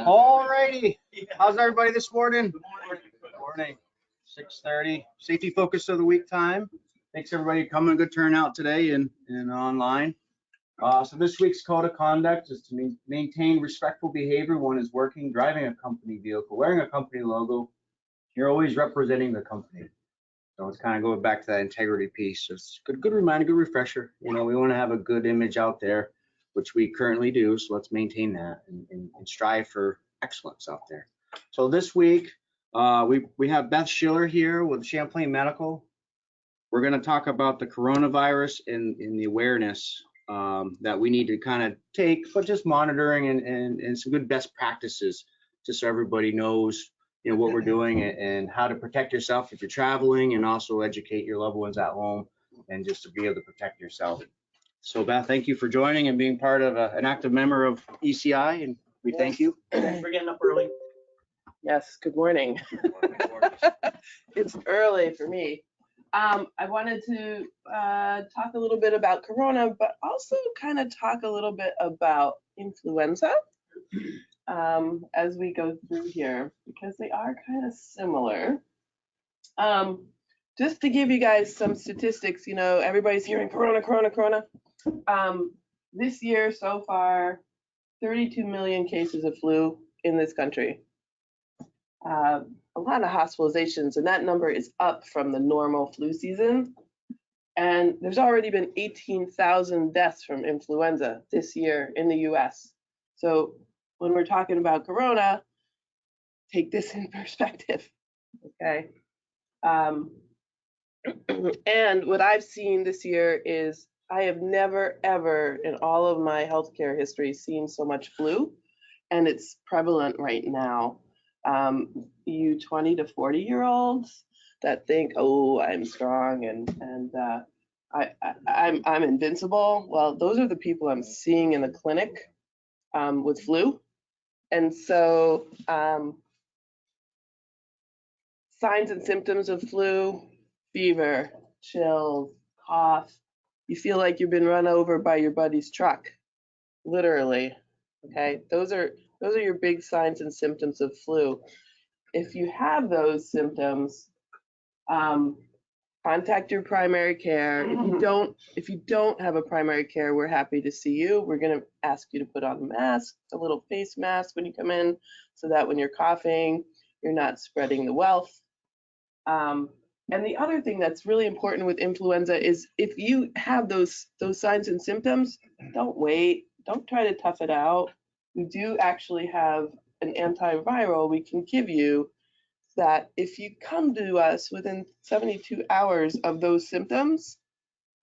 All righty. How's everybody this morning? Morning. 6:30. Safety focus of the week time. Thanks everybody for coming. Good turnout today and online. So this week's code of conduct is to maintain respectful behavior. One is working, driving a company vehicle, wearing a company logo. You're always representing the company. So it's kind of going back to that integrity piece. So it's good reminder, good refresher. You know, we want to have a good image out there, which we currently do. So let's maintain that and strive for excellence out there. So this week, we have Beth Schiller here with Champlain Medical. We're going to talk about the coronavirus and the awareness that we need to kind of take, but just monitoring and some good best practices, just so everybody knows, you know, what we're doing and how to protect yourself if you're traveling, and also educate your loved ones at home and just to be able to protect yourself. So Beth, thank you for joining and being part of an active member of ECI, and we thank you. Thanks for getting up early. Yes, good morning. It's early for me. I wanted to talk a little bit about Corona, but also kind of talk a little bit about influenza as we go through here, because they are kind of similar. Just to give you guys some statistics, you know, everybody's hearing Corona. This year so far, 32 million cases of flu in this country. A lot of hospitalizations, and that number is up from the normal flu season. And there's already been 18,000 deaths from influenza this year in the US. So when we're talking about Corona, take this in perspective, okay? And what I've seen this year is I have never, ever in all of my healthcare history seen so much flu, and it's prevalent right now. You 20 to 40-year-olds that think, oh, I'm strong and I'm invincible. Well, those are the people I'm seeing in the clinic with flu. And so signs and symptoms of flu: fever, chills, cough. You feel like you've been run over by your buddy's truck, literally. Okay, those are your big signs and symptoms of flu. If you have those symptoms, contact your primary care. If you don't have a primary care, we're happy to see you. We're going to ask you to put on a mask, a little face mask when you come in, so that when you're coughing, you're not spreading the wealth. And the other thing that's really important with influenza is if you have those signs and symptoms, don't wait. Don't try to tough it out. We do actually have an antiviral we can give you that if you come to us within 72 hours of those symptoms,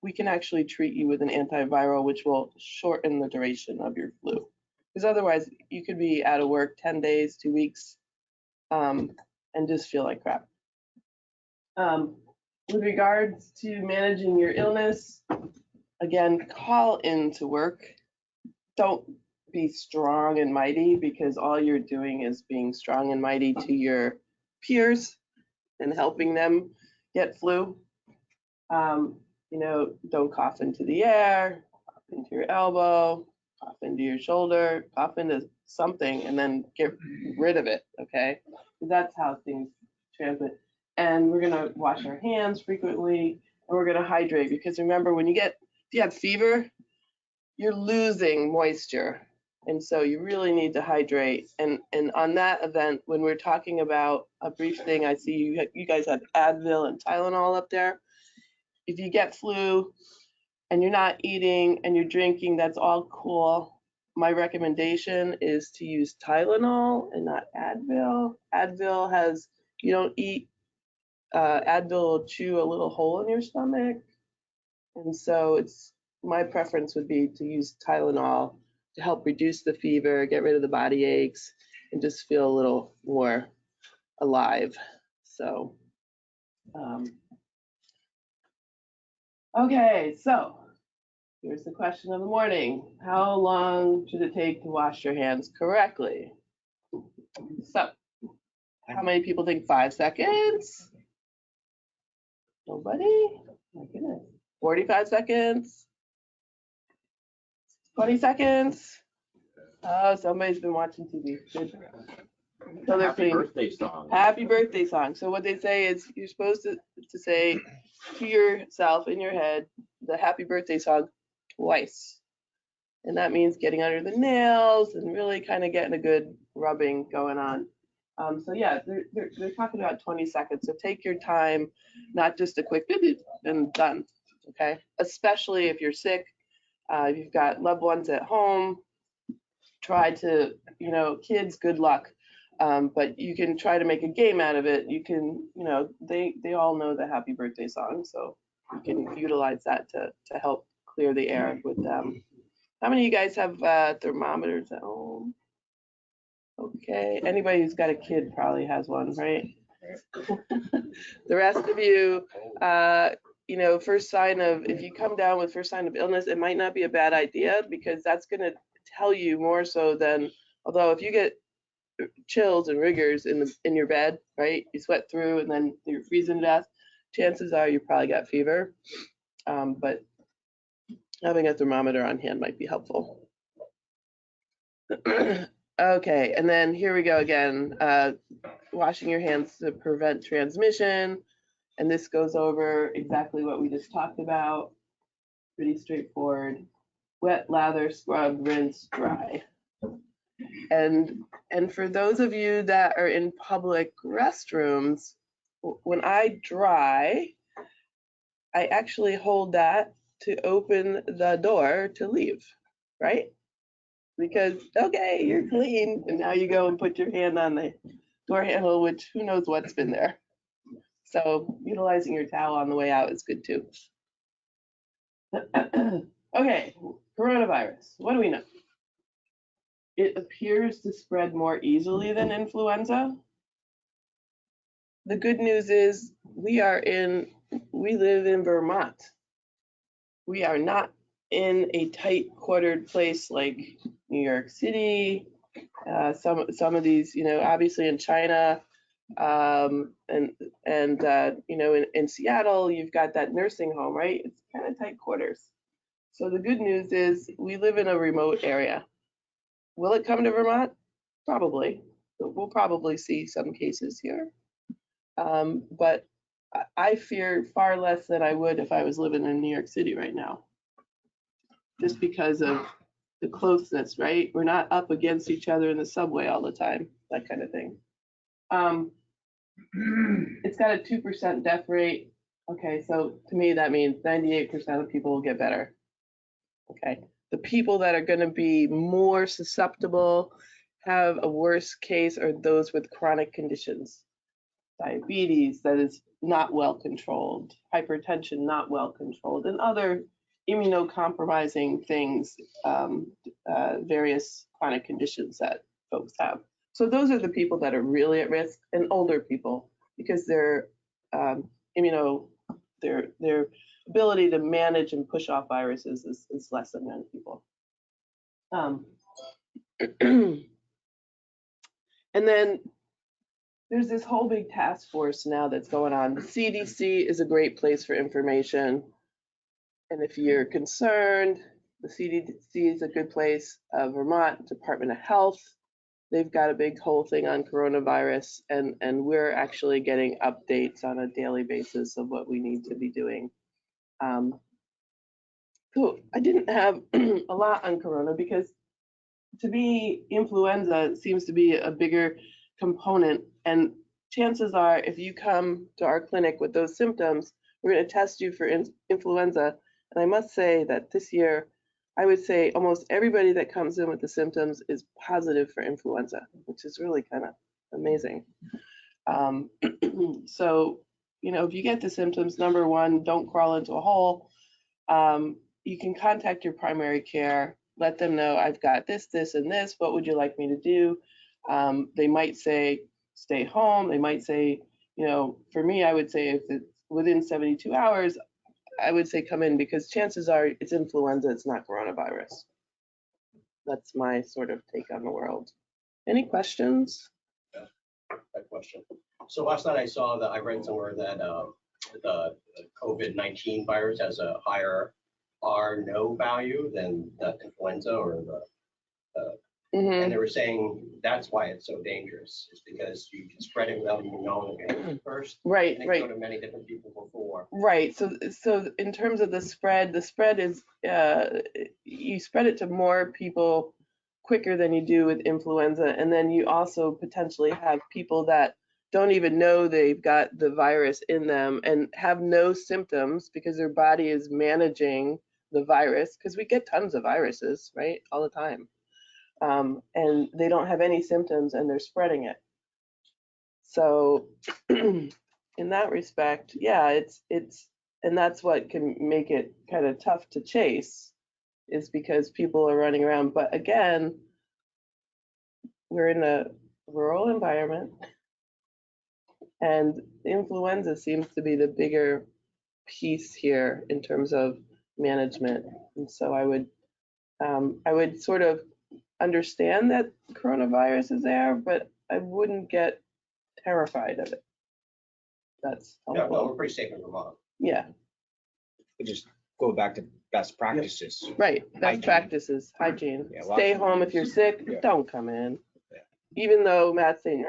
we can actually treat you with an antiviral, which will shorten the duration of your flu. Because otherwise, you could be out of work 10 days, 2 weeks, and just feel like crap. With regards to managing your illness, again, call in to work. Don't be strong and mighty, because all you're doing is being strong and mighty to your peers and helping them get flu. You know, don't cough into the air, cough into your elbow, cough into your shoulder, cough into something, and then get rid of it, okay? That's how things transmit. And we're gonna wash our hands frequently, and we're gonna hydrate, because remember, if you have fever, you're losing moisture. And so you really need to hydrate. And on that event, when we're talking about a brief thing, I see you guys have Advil and Tylenol up there. If you get flu and you're not eating and you're drinking, that's all cool. My recommendation is to use Tylenol and not Advil. Advil has, you don't eat, Advil will chew a little hole in your stomach. And so my preference would be to use Tylenol to help reduce the fever, get rid of the body aches, and just feel a little more alive. So, okay, so here's the question of the morning. How long should it take to wash your hands correctly? So, how many people think 5 seconds? Nobody? My goodness. 45 seconds? 20 seconds? Oh, somebody's been watching TV. Good. So they're Happy playing birthday song. happy birthday song. So what they say is you're supposed to say to yourself in your head the happy birthday song twice. And that means getting under the nails and really kind of getting a good rubbing going on. So yeah, they're talking about 20 seconds. So take your time, not just a quick and done. Okay, especially if you're sick, if you've got loved ones at home. Try to, kids, good luck. But you can try to make a game out of it. You can, they all know the happy birthday song, so you can utilize that to help clear the air with them. How many of you guys have thermometers at home? Okay, anybody who's got a kid probably has one, right? The rest of you, first sign of, if you come down with first sign of illness, it might not be a bad idea because that's going to tell you more so than, although if you get chills and rigors in your bed, right, you sweat through and then you're freezing to death, chances are you probably got fever. But having a thermometer on hand might be helpful. Okay, and then here we go again, washing your hands to prevent transmission. And this goes over exactly what we just talked about. Pretty straightforward. Wet, lather, scrub, rinse, dry. And for those of you that are in public restrooms, when I dry, I actually hold that to open the door to leave, right? Because, okay, you're clean, and now you go and put your hand on the door handle, which who knows what's been there. So utilizing your towel on the way out is good too. Okay, coronavirus, what do we know? It appears to spread more easily than influenza. The good news is we live in Vermont. We are not in a tight quartered place like New York City, some of these, obviously in China, and in Seattle, you've got that nursing home, right? It's kind of tight quarters. So the good news is we live in a remote area. Will it come to Vermont? Probably. We'll probably see some cases here. But I fear far less than I would if I was living in New York City right now. Just because of the closeness, right? We're not up against each other in the subway all the time, that kind of thing. It's got a 2% death rate. Okay, so to me that means 98% of people will get better. Okay, the people that are going to be more susceptible, have a worse case, are those with chronic conditions. Diabetes that is not well controlled, hypertension not well controlled, and other immunocompromising things, various chronic conditions that folks have. So those are the people that are really at risk, and older people, because their their ability to manage and push off viruses is less than young people. And then there's this whole big task force now that's going on. The CDC is a great place for information. And if you're concerned, the CDC is a good place. Vermont Department of Health, they've got a big whole thing on coronavirus, and we're actually getting updates on a daily basis of what we need to be doing. So I didn't have a lot on corona because to me, influenza seems to be a bigger component, and chances are if you come to our clinic with those symptoms, we're going to test you for influenza. And I must say that this year, I would say almost everybody that comes in with the symptoms is positive for influenza, which is really kind of amazing. So, if you get the symptoms, number one, don't crawl into a hole. You can contact your primary care, let them know I've got this, this, and this. What would you like me to do? They might say, stay home. They might say, you know, for me, I would say if it's within 72 hours, I would say come in because chances are it's influenza, it's not coronavirus. That's my sort of take on the world. Any questions? That question. So last night I read somewhere that the COVID-19 virus has a higher R0 value than the influenza or Mhm. and they were saying that's why it's so dangerous. It's because you can spread it without even knowing it first. Right, And it right. go to many different people before. Right. So in terms of the spread is you spread it to more people quicker than you do with influenza, and then you also potentially have people that don't even know they've got the virus in them and have no symptoms because their body is managing the virus, because we get tons of viruses, right, all the time, and they don't have any symptoms and they're spreading it. So in that respect, yeah, it's and that's what can make it kind of tough to chase, is because people are running around. But again, we're in a rural environment, and influenza seems to be the bigger piece here in terms of management. And so I would sort of understand that coronavirus is there, but I wouldn't get terrified of it. That's Yeah, helpful. well, we're pretty safe in Vermont. Yeah, We just go back to best practices. right. Best Hygiene. practices, hygiene. Yeah, Stay home if you're sick. Yeah. Don't come in. Yeah. Even though Matt's saying,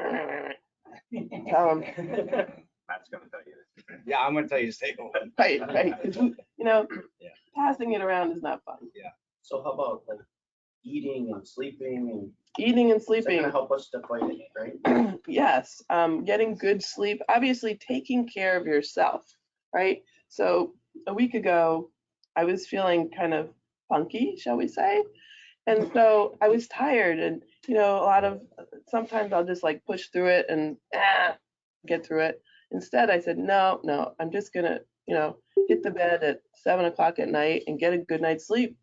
tell him, Matt's gonna tell you this. Yeah, I'm gonna tell you to stay home. right, right. 'Cause you know, Yeah. passing it around is not fun. So how about like eating and sleeping and Eating and is that sleeping. gonna help us to fight it, right? Yes, getting good sleep, obviously taking care of yourself, right? So a week ago, I was feeling kind of funky, shall we say? And so I was tired, and you know, sometimes I'll just like push through it and get through it. Instead, I said, no, I'm just gonna, you know, hit the bed at 7 o'clock at night and get a good night's sleep.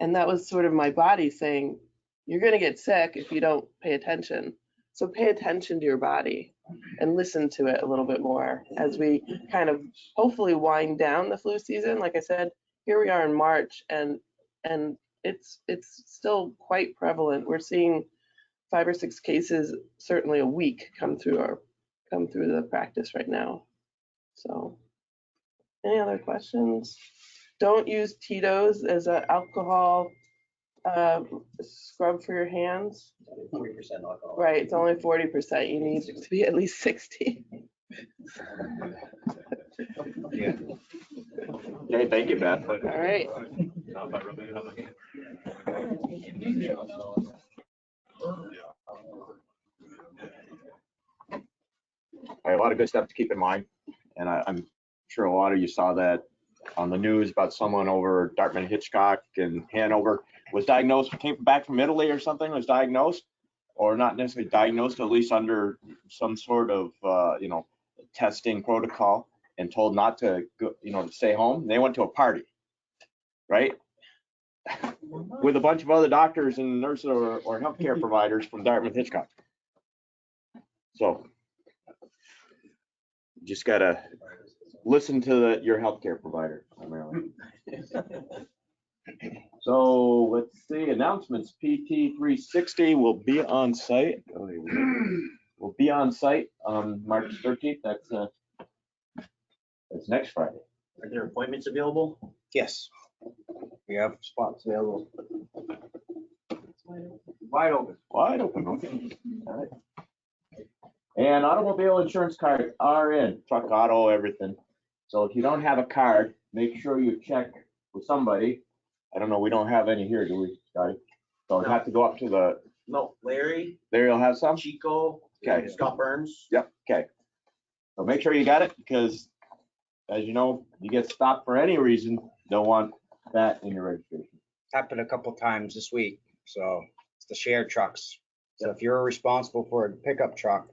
And that was sort of my body saying, you're going to get sick if you don't pay attention. So pay attention to your body and listen to it a little bit more as we kind of hopefully wind down the flu season. Like I said, here we are in March, and it's still quite prevalent. We're seeing 5 or 6 cases certainly a week come through the practice right now. So any other questions? Don't use Tito's as an alcohol scrub for your hands. 40% alcohol. Right, it's only 40%. You need it to be at least 60. Yeah. Okay, thank you, Beth. All right. A lot of good stuff to keep in mind, and I'm sure a lot of you saw that on the news about someone over Dartmouth Hitchcock in Hanover was diagnosed, came back from Italy or something, was diagnosed, or not necessarily diagnosed, at least under some sort of testing protocol, and told not to go, to stay home. They went to a party, right? With a bunch of other doctors and nurses or healthcare providers from Dartmouth Hitchcock. So just gotta listen to your healthcare provider primarily. So let's see, announcements. PT 360 will be on site. Will be on site on March 13th. That's next Friday. Are there appointments available? Yes. We have spots available. Wide open. Wide open, okay. All right. And automobile insurance cards are in, truck, auto, everything. So if you don't have a card, make sure you check with somebody. I don't know, we don't have any here, do we, Scotty? So you have to go up to the, No, Larry, there you'll have some? Chico, Okay. Scott Burns. Yep, okay. So make sure you got it, because as you know, you get stopped for any reason, they'll want that in your registration. Happened a couple times this week. So it's the shared trucks. So if you're responsible for a pickup truck,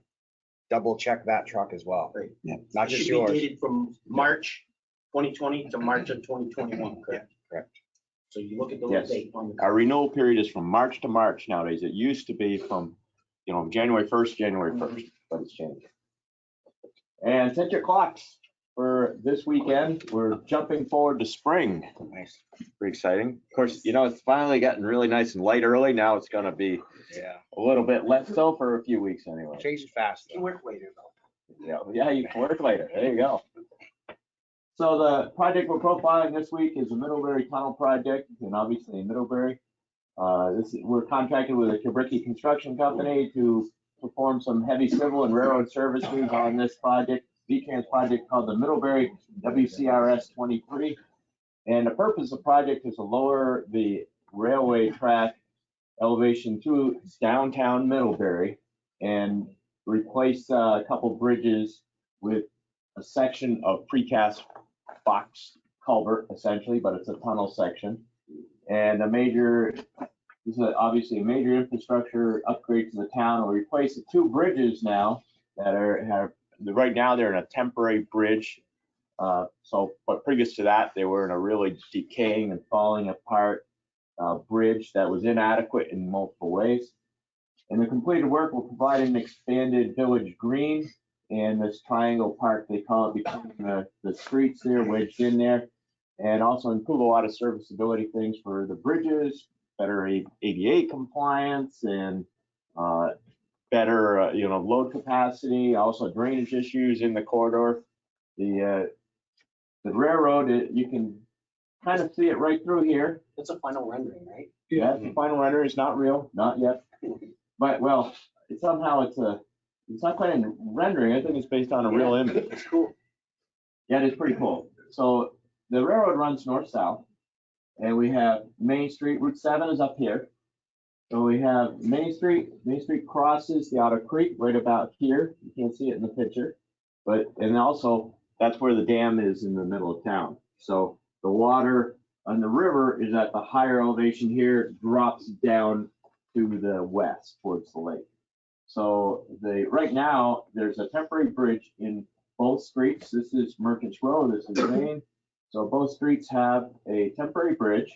double check that truck as well. Right. Yeah. Not It just should be yours. dated from March 2020 to March of 2021, correct? Correct. So you look at the Yes. date on the. Our renewal period is from March to March nowadays. It used to be from you know, January 1st, but it's changed. And set your clocks for this weekend. We're jumping forward to spring. Nice. Pretty exciting. Of course, you know, it's finally gotten really nice and light early. Now it's gonna be Yeah. a little bit less so for a few weeks anyway. Changes fast. You though. work later though. Yeah, you can work later. There you go. So the project we're profiling this week is the Middlebury Tunnel Project, and obviously in Middlebury. We're contracted with a Kubricki Construction Company to perform some heavy civil and railroad services on this project, V-Trans project called the Middlebury WCRS 23. And the purpose of the project is to lower the railway track elevation to downtown Middlebury and replace a couple bridges with a section of precast box culvert essentially, but it's a tunnel section. And this is obviously a major infrastructure upgrade to the town. We'll replace the two bridges now that right now they're in a temporary bridge. But previous to that, they were in a really decaying and falling apart bridge that was inadequate in multiple ways. And the completed work will provide an expanded village green and this triangle park, they call it, between the streets there wedged in there, and also improve a lot of serviceability things for the bridges, better ADA compliance, and better load capacity, also drainage issues in the corridor. The railroad, you can kind of see it right through here. It's a final rendering, right? Yeah, the final render is not real, not yet. But well, it's not quite a rendering. I think it's based on a real image. It's cool. Yeah, it is pretty cool. So the railroad runs north-south, and we have Main Street, Route 7 is up here. So we have Main Street crosses the Otter Creek right about here. You can't see it in the picture, and also that's where the dam is in the middle of town. So the water on the river is at the higher elevation here, drops down to the west towards the lake. So right now, there's a temporary bridge in both streets. This is Merchants Row, this is Main. So both streets have a temporary bridge,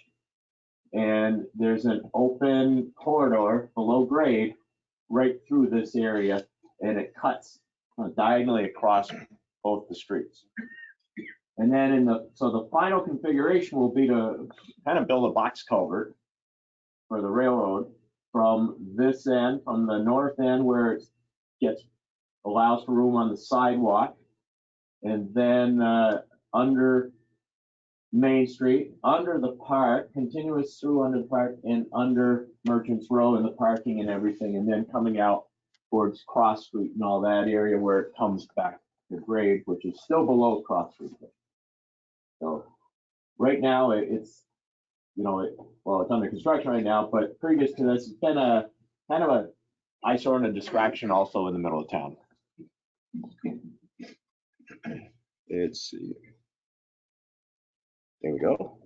and there's an open corridor below grade right through this area, and it cuts diagonally across both the streets. And then so the final configuration will be to kind of build a box culvert for the railroad from this end, from the north end where it allows for room on the sidewalk, and then under Main Street, under the park, continuous through under the park and under Merchants Row and the parking and everything, and then coming out towards Cross Street and all that area where it comes back to grade, which is still below Cross Street. So right now it's under construction right now, but previous to this, it's been a kind of a eyesore and a distraction also in the middle of town. There we go.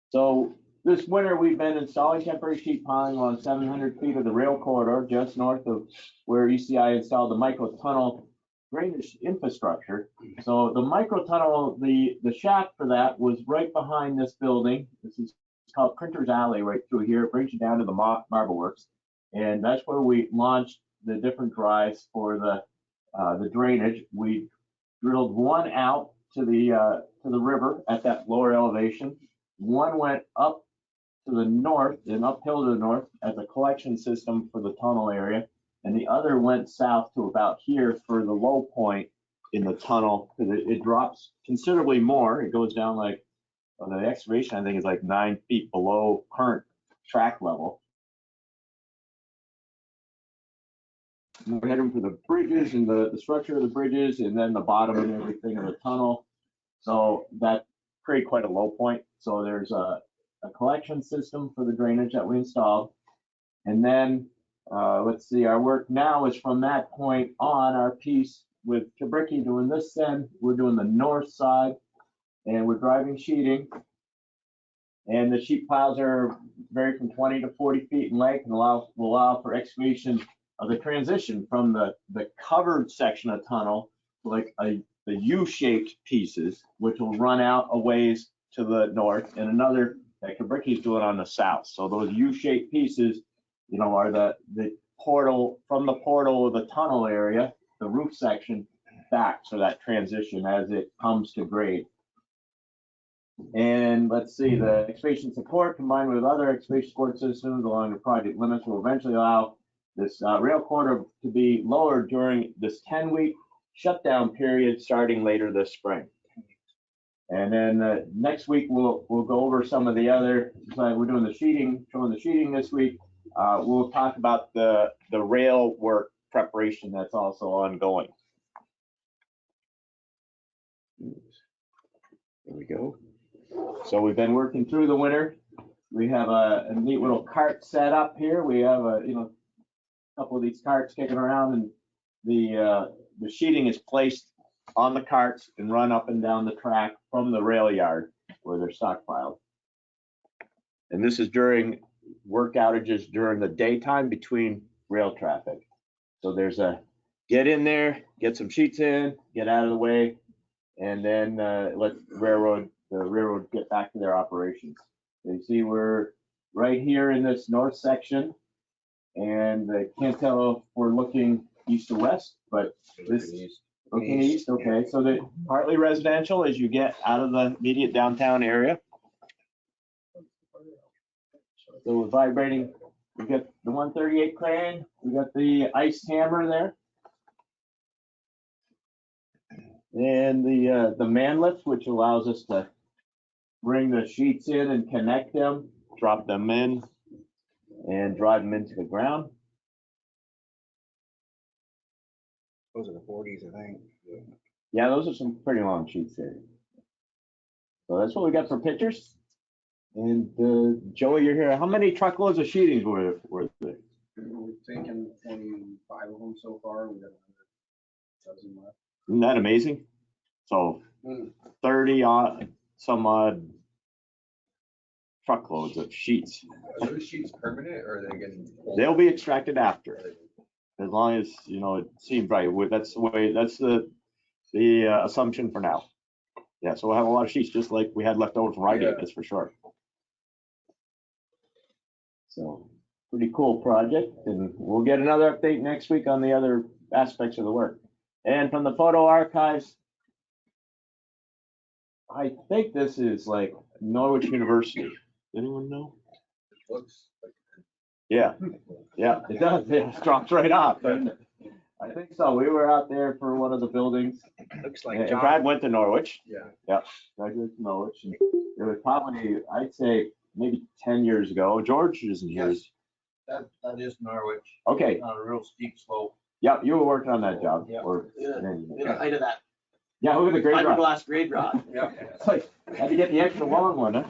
So this winter, we've been installing temporary sheet piling along 700 feet of the rail corridor just north of where ECI installed the micro tunnel drainage infrastructure. So the micro tunnel, the shaft for that was right behind this building. This is called Printer's Alley right through here. It brings you down to the Marble Works. And that's where we launched the different drives for the drainage. We drilled one out to the river at that lower elevation. One went up to the north and uphill to the north as a collection system for the tunnel area. And the other went south to about here for the low point in the tunnel, because it drops considerably more. It goes down like, the excavation I think is like 9 feet below current track level. And we're heading for the bridges and the structure of the bridges, and then the bottom and everything of the tunnel. So that created quite a low point. So there's a collection system for the drainage that we installed. And then let's see, our work now is from that point on. Our piece with Kubricki doing this end, we're doing the north side, and we're driving sheeting. And the sheet piles vary from 20 to 40 feet in length and will allow for excavation of the transition from the covered section of tunnel to like the U-shaped pieces, which will run out a ways to the north, and another that Kubricki's doing on the south. So those U-shaped pieces, are portal, from the portal of the tunnel area, the roof section back, so that transition as it comes to grade. And let's see, the excavation support combined with other excavation support systems along the project limits will eventually allow this rail corridor to be lowered during this 10-week shutdown period starting later this spring. And then next week, we'll go over some of the other, we're doing the sheeting, showing the sheeting this week. We'll talk about the rail work preparation that's also ongoing. There we go. So we've been working through the winter. We have a neat little cart set up here. We have a couple of these carts kicking around, and the sheeting is placed on the carts and run up and down the track from the rail yard where they're stockpiled. And this is during work outages during the daytime between rail traffic. So there's a get in there, get some sheets in, get out of the way, and then let the railroad get back to their operations. So you see we're right here in this north section, and I can't tell if we're looking east or west, but this looking east. Okay, so the partly residential as you get out of the immediate downtown area. So we're vibrating. We got the 138 crane. We got the ice hammer there. And the man lift, which allows us to bring the sheets in and connect them, drop them in, and drive them into the ground. Those are the 40s, I think. Yeah, those are some pretty long sheets here. So that's what we got for pictures. And Joey, you're here. How many truckloads of sheeting were there? We've taken 25 of them so far. We got 100 dozen left. Isn't that amazing? So 30 some odd truckloads of sheets. Are those sheets permanent or are they getting? They'll be extracted after, as long as, it seems right. That's the way, that's the assumption for now. Yeah, so we'll have a lot of sheets just like we had left over from Rite Aid, that's for sure. So pretty cool project, and we'll get another update next week on the other aspects of the work. And from the photo archives, I think this is like Norwich University. Anyone know? Looks like. Yeah, it does. It drops right off, doesn't it? I think so. We were out there for one of the buildings. Looks like And John. Brad went to Norwich. Yeah. Graduated from Norwich. And it was probably, I'd say, maybe 10 years ago. George isn't here. Yes. That is Norwich, Okay. on a real steep slope. Yep, you were working on that job. Yeah. Or, The height of that yeah, look at the grade drop. fiberglass grade rod. Yeah. It's like, had to get the extra long one, huh?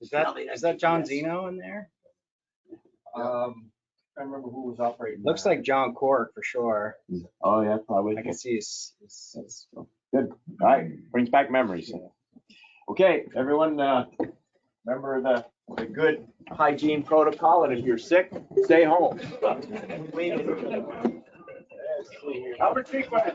Is that John Zeno in there? I remember who was operating. Looks that. like John Cork for sure. Oh, yeah, probably. I can see his. Good. All right, brings back memories. Okay, everyone, remember the good hygiene protocol, and if you're sick, stay home. Albert, take my.